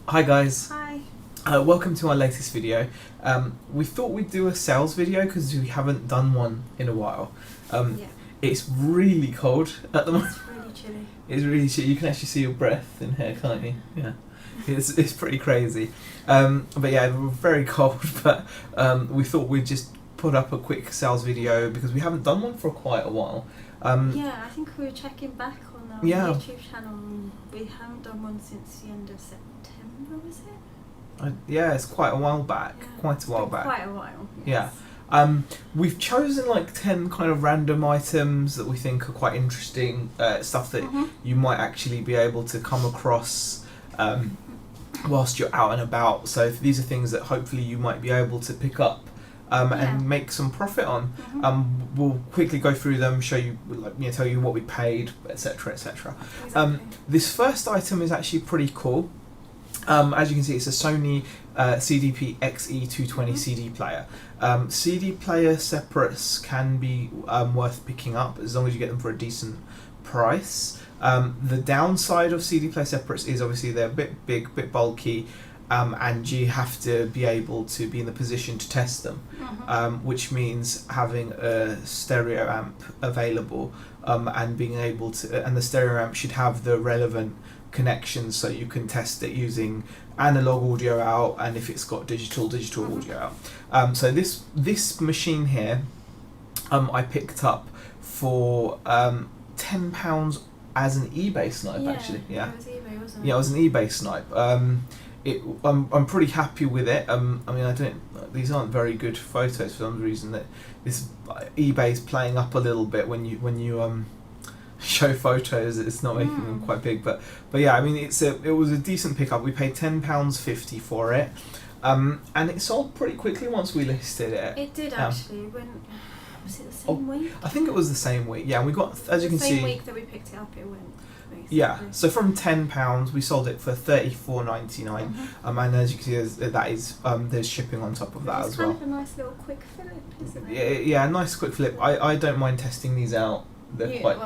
Hi guys. Hi. Welcome to our latest video. We thought we'd do a sales video because we haven't done one in a while. It's really cold at the moment. It's really chilly. It's really chilly. You can actually see your breath in here, can't you? Yeah. It's pretty crazy. But yeah, we're very cold, but we thought we'd just put up a quick sales video because we haven't done one for quite a while. Yeah, I think we were checking back on our YouTube channel. We haven't done one since the end of September, was it? Yeah, it's quite a while back. Yeah, quite a while back. Quite a while. Yeah. Yes. We've chosen like 10 kind of random items that we think are quite interesting, stuff that you might actually be able to come across whilst you're out and about. So these are things that hopefully you might be able to pick up and make some profit on. We'll quickly go through them, show you, tell you what we paid, etc., etc. Exactly. This first item is actually pretty cool. As you can see, it's a Sony CDP XE220 CD player. CD player separates can be worth picking up as long as you get them for a decent price. The downside of CD player separates is obviously they're a bit big, a bit bulky, and you have to be able to be in the position to test them, which means having a stereo amp available and being able to, and the stereo amp should have the relevant connections so you can test it using analog audio out, and if it's got digital audio out. So this machine here I picked up for £10 as an eBay snipe, actually. Yeah, it was eBay, wasn't it? Yeah, it was an eBay snipe. I'm pretty happy with it. I mean, these aren't very good photos for some reason. That this eBay's playing up a little bit when you show photos. It's not making them quite big, but yeah, I mean, it was a decent pickup. We paid £10.50 for it, and it sold pretty quickly once we listed it. It did actually. When was it the same week? I think it was the same week. Yeah, we got, as you can see, the same week that we picked it up, it went. Basically. Yeah, so from £10 we sold it for $34.99, and as you can see, that is there's shipping on top of that as well. It's kind of a nice little quick flip, isn't it? Yeah, a nice quick flip. I don't mind testing these out. They're quite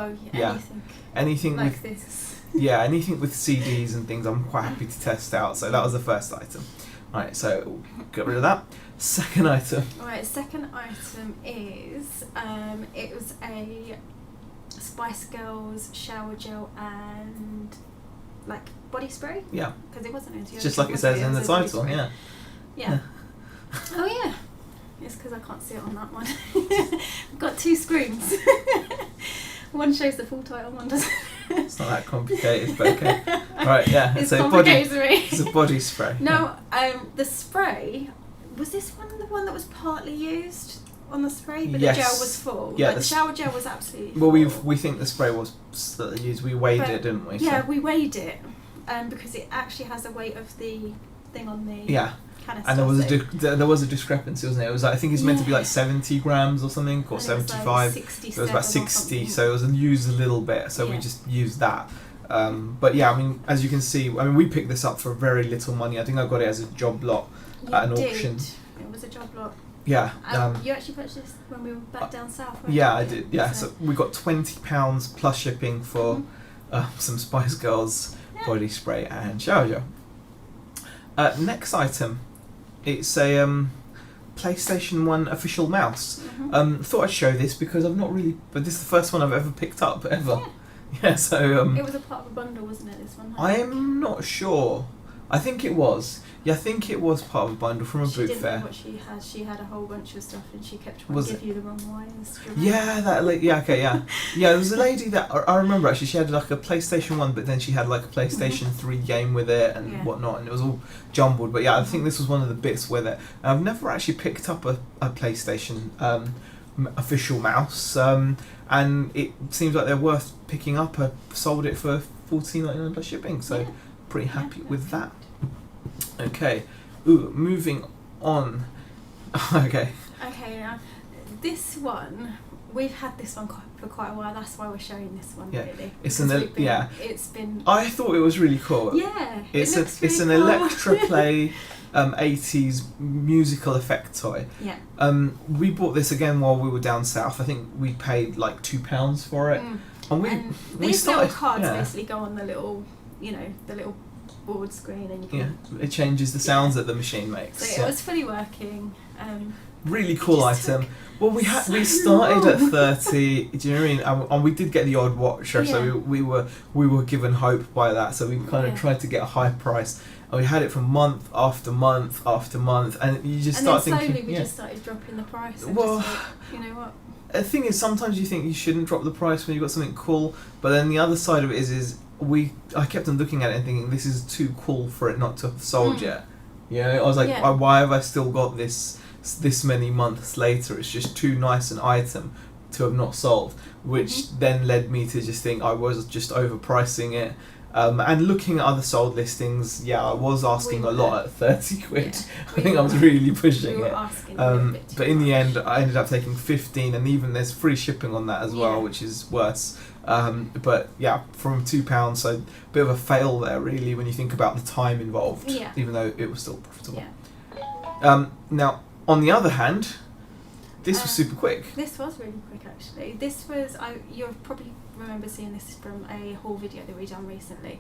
anything like with this. Yeah, anything with CDs and things I'm quite happy to test out. So that was the first item. Alright, so get rid of that. Second item. Alright, second item is it was a Spice Girls shower gel and like body spray. Yeah. Because it wasn't into just like it says in the title. Yeah. Oh yeah. It's because I can't see it on that one. I've got two screens. One shows the full title, one doesn't. It's not that complicated, but okay. Right, yeah. It's complicated to me. It's a body spray. No, the spray, was this one the one that was partly used on the spray, but the gel was full? Yeah, like the shower gel was absolutely full. Well, we think the spray was used. We weighed it, didn't we? Yeah, we weighed it, because it actually has the weight of the thing on the canister. And there was a discrepancy, wasn't it? It was like, I think it's meant to be like 70 grams or something, or 75. It was about 60, so it was used a little bit. So we just used that. But yeah, I mean, as you can see, we picked this up for very little money. I think I got it as a job lot at an auction. It was a job lot. Yeah. You actually purchased this when we were back down south, right? Yeah, I did. Yeah, so we got £20 plus shipping for some Spice Girls body spray and shower gel. Next item, it's a PlayStation 1 official mouse. Thought I'd show this because I've not really, but this is the first one I've ever picked up ever. Yeah, so it was a part of a bundle, wasn't it? This one. I'm not sure. I think it was. Yeah, I think it was part of a bundle from a boot fair. She didn't know what she had. She had a whole bunch of stuff, and she kept trying to give you the wrong wires. Yeah, there was a lady that I remember actually. She had like a PlayStation 1, but then she had like a PlayStation 3 game with it and whatnot, and it was all jumbled. But yeah, I think this was one of the bits with it. I've never actually picked up a PlayStation official mouse, and it seems like they're worth picking up. I sold it for $14.99 plus shipping, so pretty happy with that. Okay, moving on. Okay, now this one, we've had this one for quite a while. That's why we're showing this one. Really. It's been. I thought it was really cool. Yeah, it's really an cool. Electroplay 80s musical effect toy. Yeah. We bought this again while we were down south. I think we paid like £2 for it. And these little cards basically go on the little, the little dashboard screen, and you can. Yeah, it changes the sounds that the machine makes. So it was fully working. Really cool item. Well, we started at 30. Do you know what I mean? And we did get the odd watcher, so we were given hope by that. So we kind of tried to get a high price, and we had it for month after month after month, and you just start thinking. And then slowly we just started dropping the price. And Well, just like, you know what? The thing is, sometimes you think you shouldn't drop the price when you've got something cool, but then the other side of it is I kept on looking at it and thinking this is too cool for it not to have sold yet. You know, I was like, why have I still got this many months later? It's just too nice an item to have not sold, which then led me to just think I was just overpricing it. And looking at other sold listings, I was asking a lot at 30 quid. I think I was really pushing it. But in the end, I ended up taking 15, and even there's free shipping on that as well, which is worse. But from £2, so a bit of a fail there really when you think about the time involved, even though it was still profitable. Now, on the other hand, this was super quick. This was really quick actually. This was, you'll probably remember seeing this from a haul video that we done recently.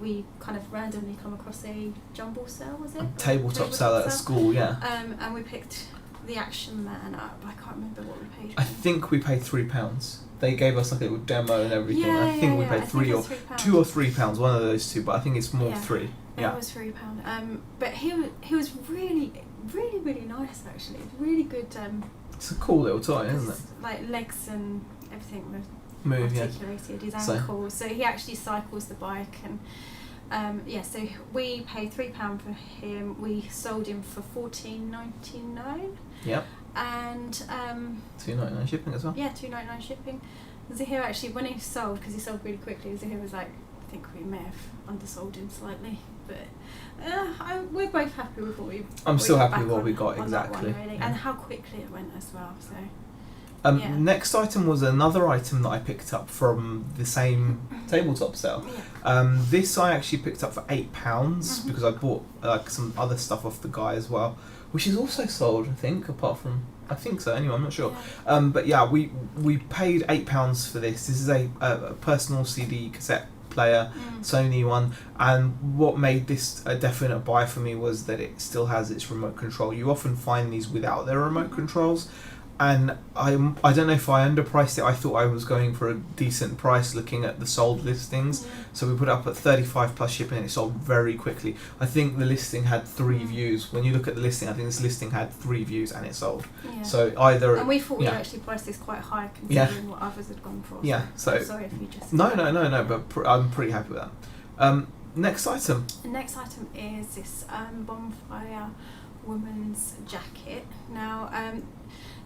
We kind of randomly come across a jumble sale, was it? A tabletop sale at a school, and we picked the Action Man up. I can't remember what we paid for. I think we paid £3. They gave us like a little demo and everything. I think we paid £2 or £3, one of those two, but I think it's more £3. It was £3. But he was really, really, really nice actually. Really good. It's a cool little toy, isn't it? Like legs and everything were move, articulated. His ankles. So he actually cycles the bike, and so we paid £3 for him. We sold him for $14.99. Yep. And $2.99 shipping as well. Yeah, $2.99 shipping. Zahir actually, when he sold, because he sold really quickly, Zahir was like, I think we may have undersold him slightly, but we're both happy with what we. I'm still happy with what we got, exactly. One, really. And how quickly it went as well. So. Next item was another item that I picked up from the same tabletop sale. This I actually picked up for £8 because I bought some other stuff off the guy as well, which is also sold, I think, I think so anyway, I'm not sure. But we paid £8 for this. This is a personal CD cassette player, Sony one, and what made this a definite buy for me was that it still has its remote control. You often find these without their remote controls, and I don't know if I underpriced it. I thought I was going for a decent price looking at the sold listings, so we put it up at 35 plus shipping, and it sold very quickly. I think the listing had 3 views. When you look at the listing, I think this listing had 3 views and it sold. So either. And we thought we actually priced this quite high considering what others had gone for. So sorry if you just. No. But I'm pretty happy with that. Next item. The next item is this bonfire woman's jacket. Now,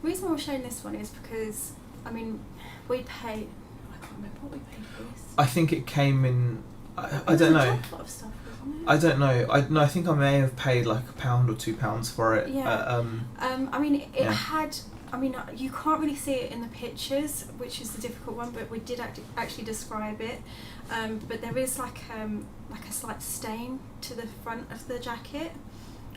the reason we're showing this one is because, we paid. I can't remember what we paid for this. I think it came in. I don't know. A lot of stuff, wasn't it? I don't know. I think I may have paid like £1 or £2 for it. It had. You can't really see it in the pictures, which is the difficult one. But we did actually describe it. But there is like a slight stain to the front of the jacket.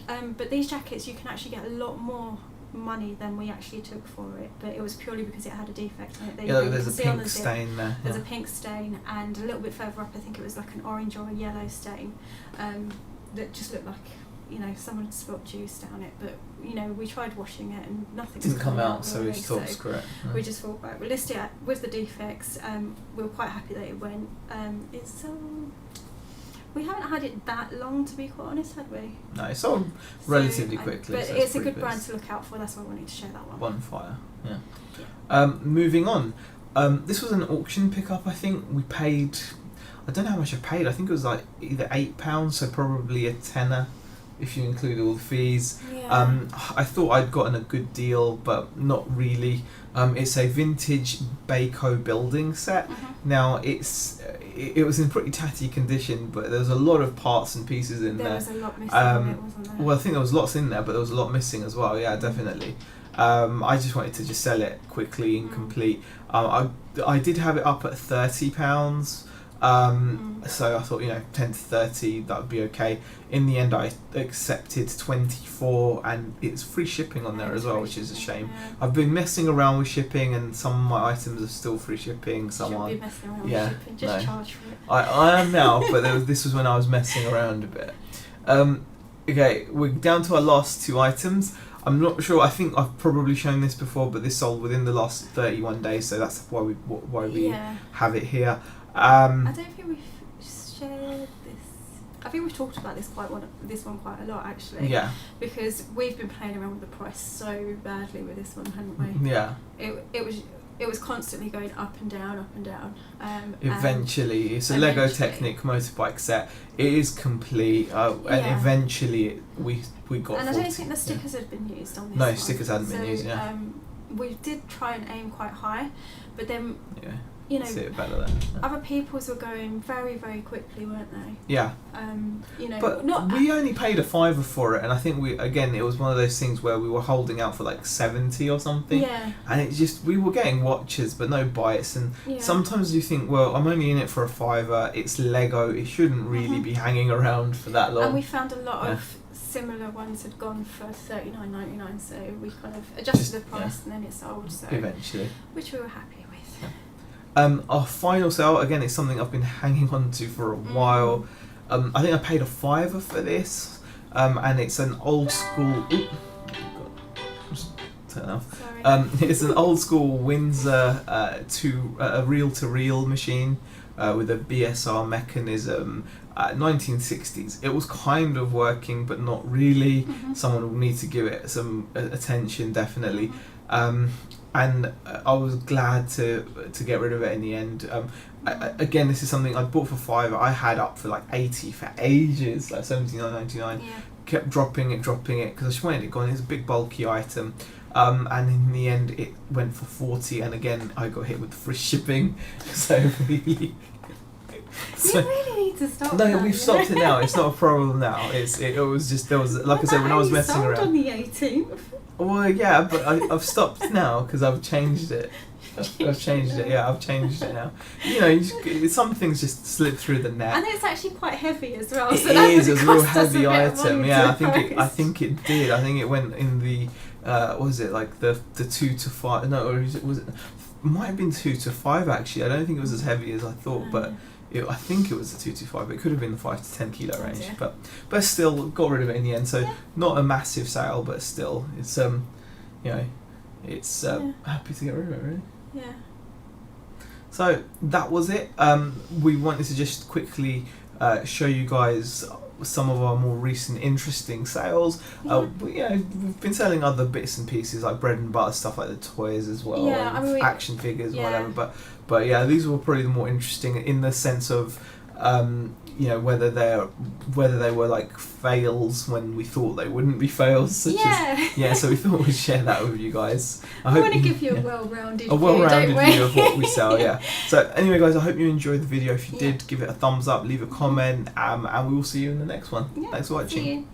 But these jackets, you can actually get a lot more money than we actually took for it, but it was purely because it had a defect in it. There's a pink stain there. There's a pink stain, and a little bit further up I think it was like an orange or a yellow stain that just looked like someone had spilt juice down it, but we tried washing it and nothing didn't come out, really, so we just thought screw it. We just thought, right, we'll list it with the defects. We were quite happy that it went. It's we haven't had it that long, to be quite honest, had we? No, it sold relatively quickly. But it's a good brand to look out for, that's why I wanted to share that one. Bonfire, moving on. This was an auction pickup, I think. We paid, I don't know how much I paid, I think it was like either £8, so probably a tenner if you include all the fees. I thought I'd gotten a good deal, but not really. It's a vintage Baco building set. Now it was in pretty tatty condition, but there was a lot of parts and pieces in there. There was a lot missing in it, wasn't there? Well, I think there was lots in there, but there was a lot missing as well. Yeah, definitely. I just wanted to just sell it quickly and complete. I did have it up at £30. So I thought, 10 to 30, that would be okay. In the end, I accepted 24, and it's free shipping on there as well, which is a shame. Yeah. I've been messing around with shipping, and some of my items are still free shipping. Some Shouldn't be messing around with shipping, just charge for it. I am now, but this was when I was messing around a bit. Okay, we're down to our last 2 items. I'm not sure. I think I've probably shown this before, but this sold within the last 31 days, so that's why we have it here. I don't think we've shared this. I think we've talked about this one quite a lot, actually. Yeah. Because we've been playing around with the price so badly with this one, hadn't we? Yeah. It was constantly going up and down, up and down. Eventually, it's a Lego Technic motorbike set. It is complete, and eventually we got. And I don't think the stickers had been used on this. No, one. stickers hadn't been used. Yeah. We did try and aim quite high, but then see it better then. Other people's were going very, very quickly, weren't they? Yeah. But we only paid a £5 for it, and I think it was one of those things where we were holding out for like 70 or something. Yeah. And it just, we were getting watches but no bites, and sometimes you think, well, I'm only in it for a £5. It's Lego. It shouldn't really be hanging around for that long. And we found a lot of similar ones had gone for $39.99, so we kind of adjusted the price and then it sold. So eventually, which we were happy with. Our final sale, again, is something I've been hanging on to for a while. I think I paid a £5 for this, and it's an old school. Turn off. It's an old school Windsor a Reeltoreel machine with a BSR mechanism. 1960s. It was kind of working, but not really. Someone will need to give it some attention, definitely. And I was glad to get rid of it in the end. Again, this is something I bought for £5. I had up for like 80 for ages, like $79.99. Yeah. Kept dropping it because I just wanted it gone. It's a big bulky item. And in the end, it went for 40. And again, I got hit with the free shipping. So really. You really need to stop. No, we've stopped it now. It's not a problem now. It was just, there was, like I said, when I was messing around. On the 18th. Well, yeah, but I've stopped now because I've changed it. I've changed it. Yeah, I've changed it now. Some things just slip through the net. And it's actually quite heavy as well. So it is a real heavy item. Yeah, I think it did. I think it went in the what was it, like the 2 to 5? No, or was it? Might have been 2 to 5 actually. I don't think it was as heavy as I thought, but. I think it was the 225, but it could have been the 5 to 10 kilo range. Yeah. But still, got rid of it in the end. So not a massive sale, but still, it's it's happy to get rid of it, really. Yeah. So that was it. We wanted to just quickly show you guys some of our more recent interesting sales. We've been selling other bits and pieces like bread and butter stuff, like the toys as well, action figures and whatever. But yeah, these were probably the more interesting in the sense of whether they were like fails when we thought they wouldn't be fails. So we thought we'd share that with you guys. I want to give you a well-rounded view of what we sell. Yeah. So anyway, guys, I hope you enjoyed the video. If you did, give it a thumbs up, leave a comment, and we will see you in the next one. Thanks for watching.